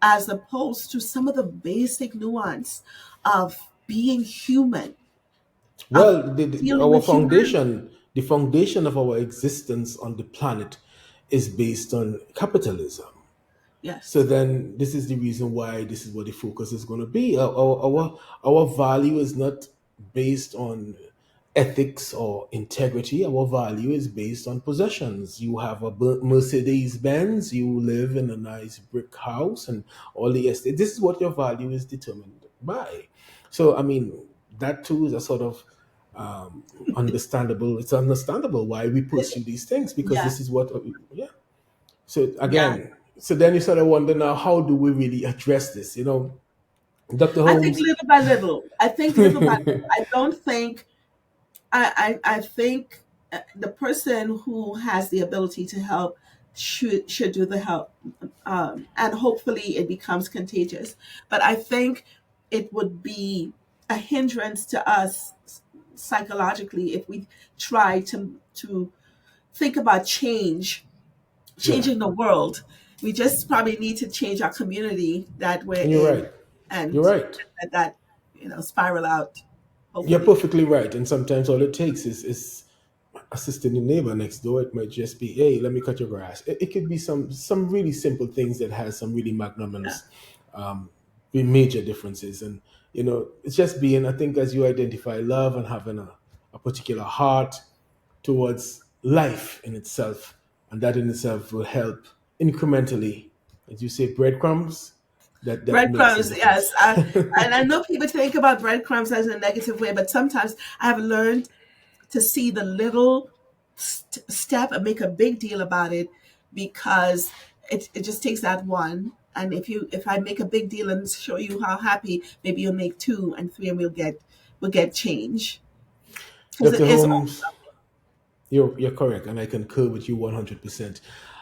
as opposed to some of the basic nuance of being human, of Well, dealing our with humanity. foundation, the foundation of our existence on the planet is based on capitalism. So Yes. then, this is the reason why this is what the focus is going to be. Our value is not based on ethics or integrity. Our value is based on possessions. You have a Mercedes Benz, you live in a nice brick house, and all the estate. This is what your value is determined by. So, I mean, that too is a sort of understandable. It's understandable why we pursue these things, because Yeah. this is what, yeah. So Yeah. again, so then you sort of wonder, now, how do we really address this? Dr. I think Holmes. little by little. I think little by little. I don't think I think the person who has the ability to help should do the help, and hopefully it becomes contagious. But I think it would be a hindrance to us psychologically if we try to think about Yeah, changing the world. We just probably need to change our community that we're and you're in, right. You're and right. that spiral out. You're Hopefully, perfectly right. And sometimes all it takes is assisting the neighbor next door. It might just be, hey, let me cut your grass. It could be some really simple things that has some really yeah. magnanimous, um, major differences. And it's just being, I think, as you identify, love and having a particular heart towards life in itself, and that in itself will help incrementally, as you say, breadcrumbs. That makes a Breadcrumbs, difference. yes. And I know people think about breadcrumbs as a negative way, but sometimes I have learned to see the little step and make a big deal about it, because it just takes that one. And if I make a big deal and show you how happy, maybe you'll make two and three, and we'll get change, because it Dr. is. Holmes, you're correct, and I concur with you 100%.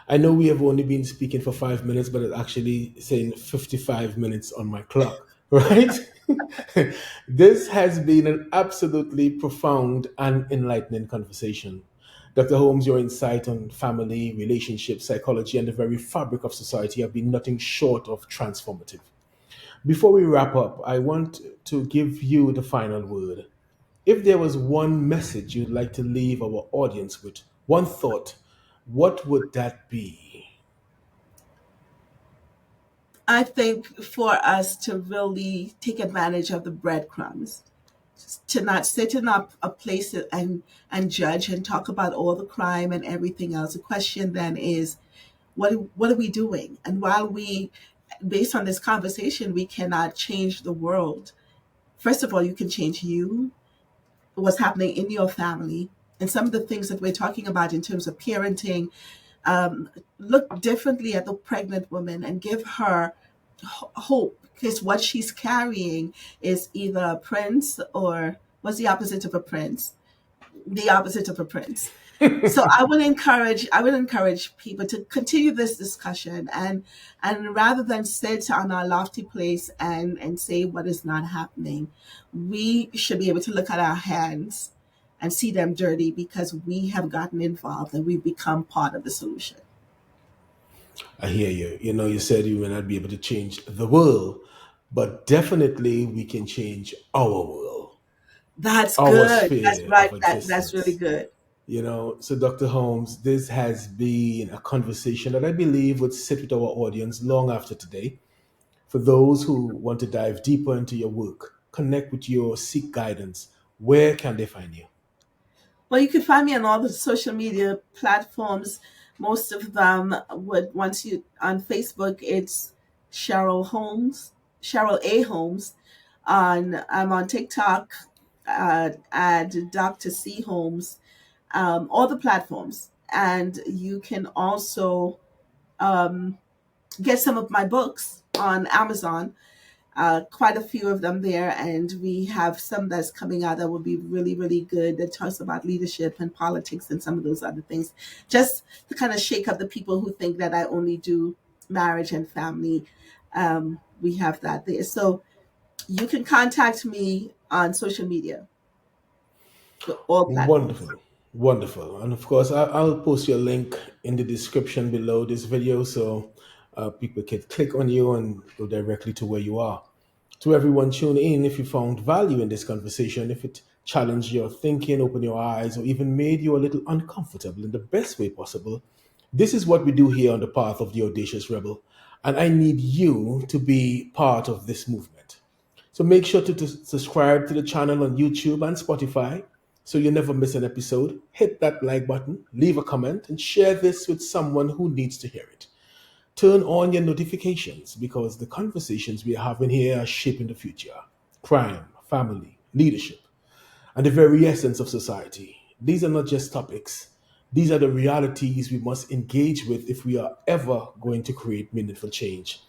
I know we have only been speaking for 5 minutes, but it's actually saying 55 minutes on my clock, right? This has been an absolutely profound and enlightening conversation. Dr. Holmes, your insight on family, relationships, psychology, and the very fabric of society have been nothing short of transformative. Before we wrap up, I want to give you the final word. If there was one message you'd like to leave our audience with, one thought, what would that be? I think for us to really take advantage of the breadcrumbs, to not sit in a place and judge and talk about all the crime and everything else. The question then is, what are we doing? And while we, based on this conversation, we cannot change the world. First of all, you can change you, what's happening in your family, and some of the things that we're talking about in terms of parenting. um, Look differently at the pregnant woman and give her hope, because what she's carrying is either a prince, or what's the opposite of a prince? The opposite of a prince. So I would encourage people to continue this discussion, and rather than sit on our lofty place and say what is not happening, we should be able to look at our hands and see them dirty because we have gotten involved and we've become part of the solution. I hear you. You know, you said you may not be able to change the world, but definitely we can change our world, That's our good. That's sphere right. of That's really existence. good. You know, so Dr. Holmes, this has been a conversation that I believe would sit with our audience long after today. For those who want to dive deeper into your work, connect with you, or seek guidance, where can they find you? Well, you can find me on all the social media platforms. Most of them would, once you, on Facebook, it's Cheryl Holmes, Cheryl A. Holmes. I'm on TikTok at Dr. C. Holmes, all the platforms. And you can also um, get some of my books on Amazon, quite a few of them there, and we have some that's coming out that will be really, really good, that talks about leadership and politics and some of those other things, just to kind of shake up the people who think that I only do marriage and family. We have that there. So you can contact me on social media, all platforms. Wonderful. Wonderful. And of course, I'll post your link in the description below this video so people can click on you and go directly to where you are. To everyone tune in, if you found value in this conversation, if it challenged your thinking, opened your eyes, or even made you a little uncomfortable in the best way possible, this is what we do here on the path of the audacious rebel. And I need you to be part of this movement. So make sure to subscribe to the channel on YouTube and Spotify so you never miss an episode. Hit that like button, leave a comment, and share this with someone who needs to hear it. Turn on your notifications because the conversations we are having here are shaping the future. Crime, family, leadership, and the very essence of society. These are not just topics. These are the realities we must engage with if we are ever going to create meaningful change.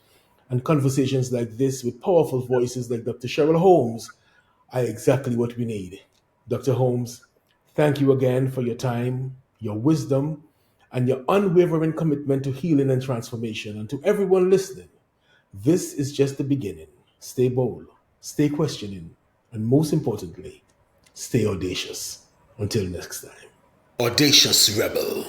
And conversations like this with powerful voices like Dr. Cheryl Holmes are exactly what we need. Dr. Holmes, thank you again for your time, your wisdom, and your unwavering commitment to healing and transformation. And to everyone listening, this is just the beginning. Stay bold, stay questioning, and most importantly, stay audacious. Until next time. Audacious Rebel.